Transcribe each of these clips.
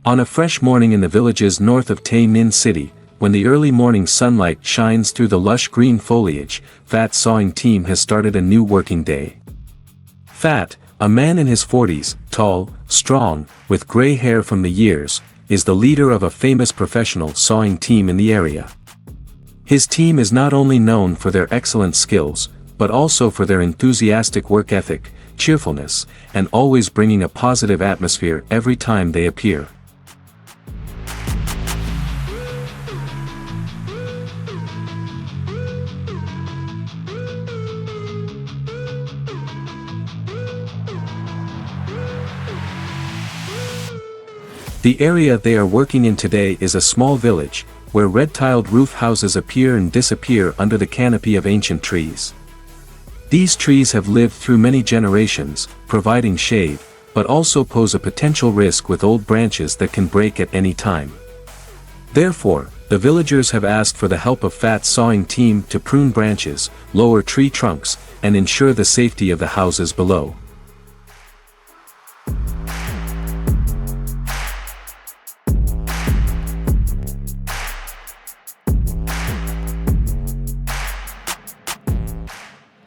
On a fresh morning in the villages north of Tay Min City, when the early morning sunlight shines through the lush green foliage, Fat's sawing team has started a new working day. Fat, a man in his 40s, tall, strong, with gray hair from the years, is the leader of a famous professional sawing team in the area. His team is not only known for their excellent skills, but also for their enthusiastic work ethic, cheerfulness, and always bringing a positive atmosphere every time they appear. The area they are working in today is a small village, where red-tiled roof houses appear and disappear under the canopy of ancient trees. These trees have lived through many generations, providing shade, but also pose a potential risk with old branches that can break at any time. Therefore, the villagers have asked for the help of Fat's sawing team to prune branches, lower tree trunks, and ensure the safety of the houses below.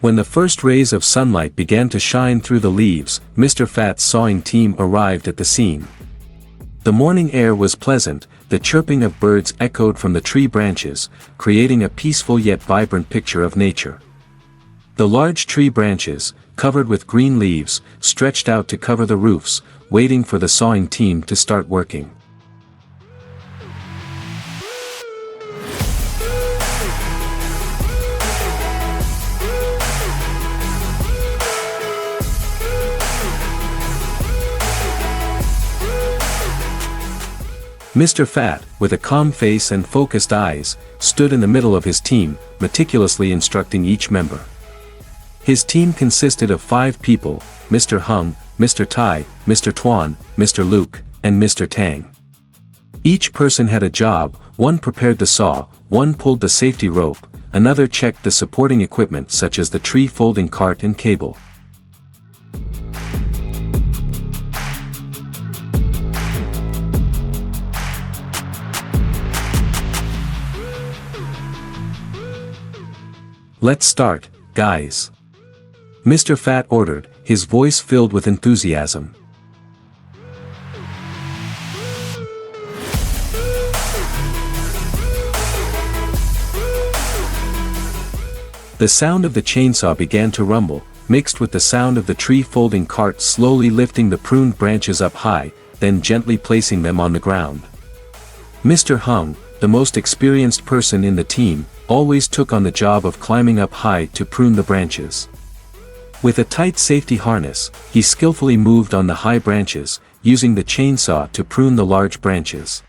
When the first rays of sunlight began to shine through the leaves, Mr. Fat's sawing team arrived at the scene. The morning air was pleasant, the chirping of birds echoed from the tree branches, creating a peaceful yet vibrant picture of nature. The large tree branches, covered with green leaves, stretched out to cover the roofs, waiting for the sawing team to start working. Mr. Fat, with a calm face and focused eyes, stood in the middle of his team, meticulously instructing each member. His team consisted of 5 people: Mr. Hung, Mr. Tai, Mr. Tuan, Mr. Luke, and Mr. Tang. Each person had a job: one prepared the saw, one pulled the safety rope, another checked the supporting equipment such as the tree folding cart and cable. "Let's start, guys," Mr. Fat ordered, his voice filled with enthusiasm. The sound of the chainsaw began to rumble, mixed with the sound of the tree folding cart slowly lifting the pruned branches up high, then gently placing them on the ground. Mr. Hung, the most experienced person in the team, always took on the job of climbing up high to prune the branches. With a tight safety harness, he skillfully moved on the high branches, using the chainsaw to prune the large branches.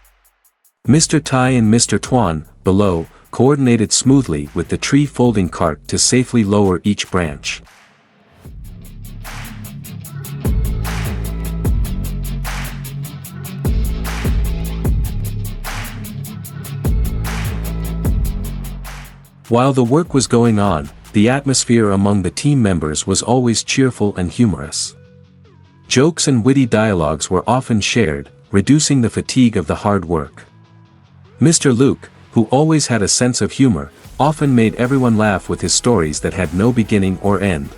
Mr. Tai and Mr. Tuan, below, coordinated smoothly with the tree folding cart to safely lower each branch. While the work was going on, the atmosphere among the team members was always cheerful and humorous. Jokes and witty dialogues were often shared, reducing the fatigue of the hard work. Mr. Luke, who always had a sense of humor, often made everyone laugh with his stories that had no beginning or end.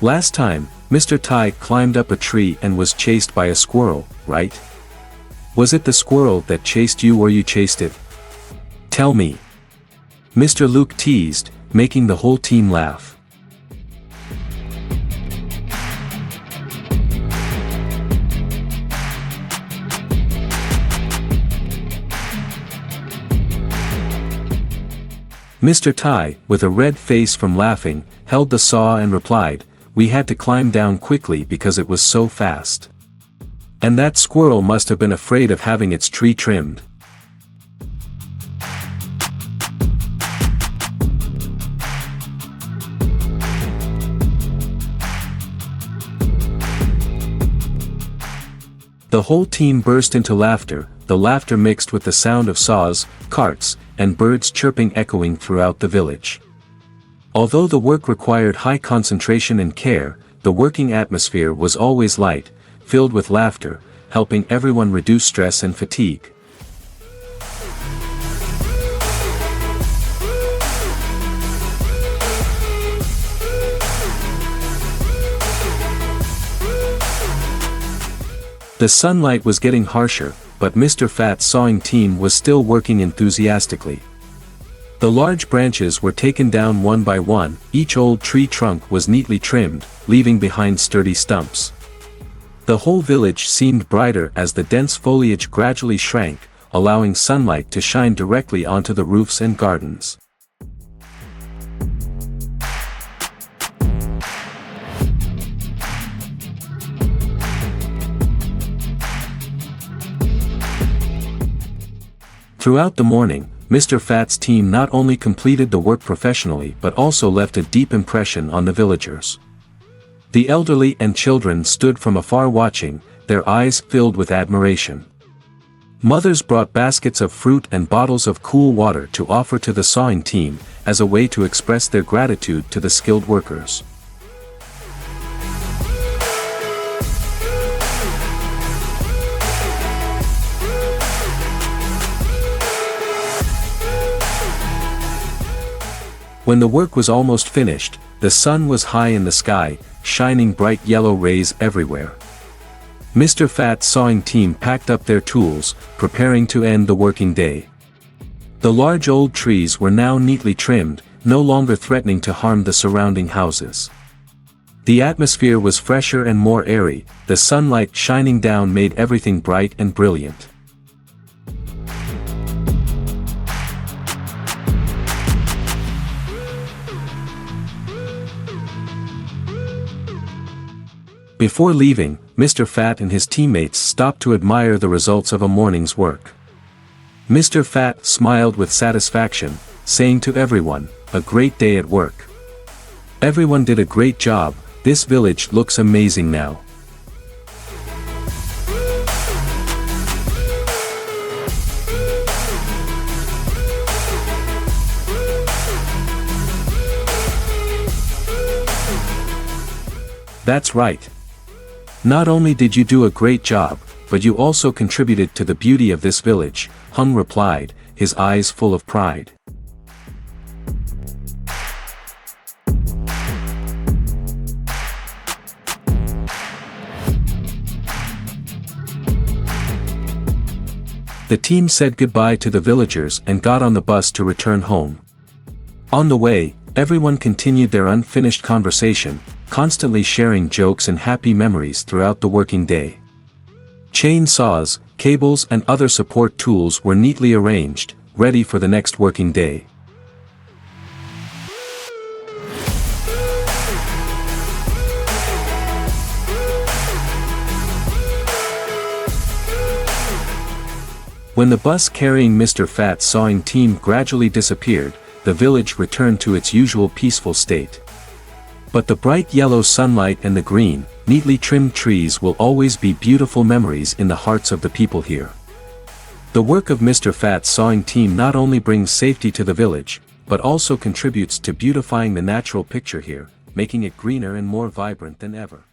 Last time, Mr. Tai climbed up a tree and was chased by a squirrel, right? Was it the squirrel that chased you or you chased it? Tell me. Mr. Luke teased, making the whole team laugh. Mr. Tai, with a red face from laughing, held the saw and replied, "We had to climb down quickly because it was so fast. And that squirrel must have been afraid of having its tree trimmed." The whole team burst into laughter, the laughter mixed with the sound of saws, carts, and birds chirping echoing throughout the village. Although the work required high concentration and care, the working atmosphere was always light, filled with laughter, helping everyone reduce stress and fatigue. The sunlight was getting harsher, but Mr. Fat's sawing team was still working enthusiastically. The large branches were taken down one by one, each old tree trunk was neatly trimmed, leaving behind sturdy stumps. The whole village seemed brighter as the dense foliage gradually shrank, allowing sunlight to shine directly onto the roofs and gardens. Throughout the morning, Mr. Fat's team not only completed the work professionally but also left a deep impression on the villagers. The elderly and children stood from afar watching, their eyes filled with admiration. Mothers brought baskets of fruit and bottles of cool water to offer to the sawing team, as a way to express their gratitude to the skilled workers. When the work was almost finished, the sun was high in the sky, shining bright yellow rays everywhere. Mr. Fat's sawing team packed up their tools, preparing to end the working day. The large old trees were now neatly trimmed, no longer threatening to harm the surrounding houses. The atmosphere was fresher and more airy, the sunlight shining down made everything bright and brilliant. Before leaving, Mr. Fat and his teammates stopped to admire the results of a morning's work. Mr. Fat smiled with satisfaction, saying to everyone, "A great day at work. Everyone did a great job, this village looks amazing now." That's right. Not only did you do a great job, but you also contributed to the beauty of this village, Hung replied, his eyes full of pride. The team said goodbye to the villagers and got on the bus to return home. On the way, everyone continued their unfinished conversation, constantly sharing jokes and happy memories throughout the working day. Chain saws, cables and other support tools were neatly arranged, ready for the next working day. When the bus carrying Mr. Fat's sawing team gradually disappeared, the village returned to its usual peaceful state. But the bright yellow sunlight and the green, neatly trimmed trees will always be beautiful memories in the hearts of the people here. The work of Mr. Fat's sawing team not only brings safety to the village, but also contributes to beautifying the natural picture here, making it greener and more vibrant than ever.